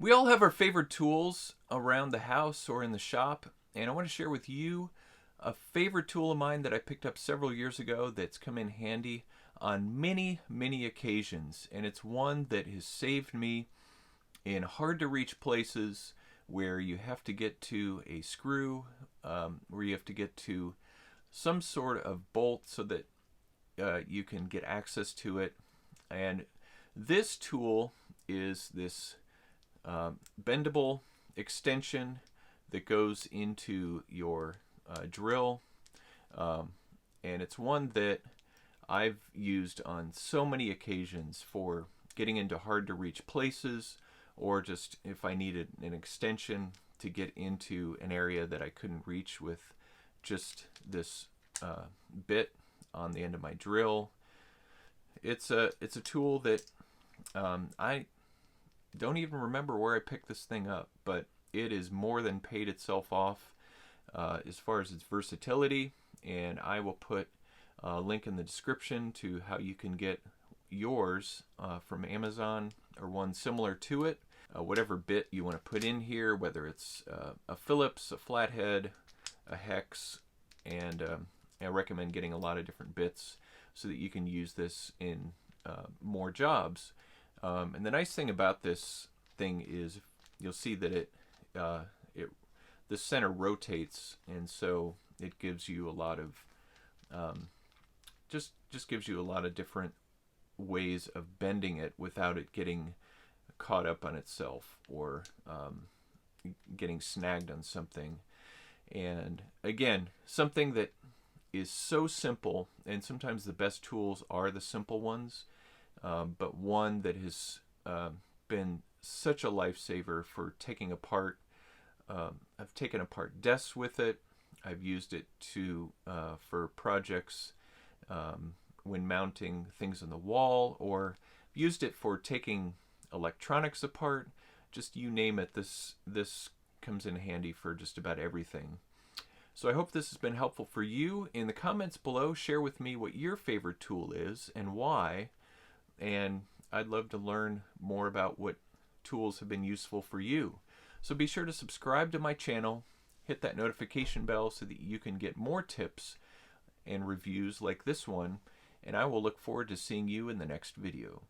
We all have our favorite tools around the house or in the shop, and I want to share with you a favorite tool of mine that I picked up several years ago that's come in handy on many, many occasions. And it's one that has saved me in hard to reach places where you have to get to a screw, where you have to get to some sort of bolt so that you can get access to it. And this tool is this bendable extension that goes into your drill, and it's one that I've used on so many occasions for getting into hard to reach places, or just if I needed an extension to get into an area that I couldn't reach with just this bit on the end of my drill. It's a tool that I don't even remember where I picked this thing up, but it is more than paid itself off as far as its versatility. And I will put a link in the description to how you can get yours from Amazon or one similar to it. Whatever bit you want to put in here, whether it's a Phillips, a flathead, a hex, and I recommend getting a lot of different bits so that you can use this in more jobs. And the nice thing about this thing is you'll see that the center rotates, and so it gives you a lot of just gives you a lot of different ways of bending it without it getting caught up on itself or getting snagged on something. And again, something that is so simple, and sometimes the best tools are the simple ones, but one that has been such a lifesaver for taking apart. I've taken apart desks with it. I've used it for projects when mounting things on the wall, or used it for taking electronics apart. Just you name it. This comes in handy for just about everything. So I hope this has been helpful for you. In the comments below, share with me what your favorite tool is and why. And I'd love to learn more about what tools have been useful for you. So be sure to subscribe to my channel, hit that notification bell so that you can get more tips and reviews like this one, and I will look forward to seeing you in the next video.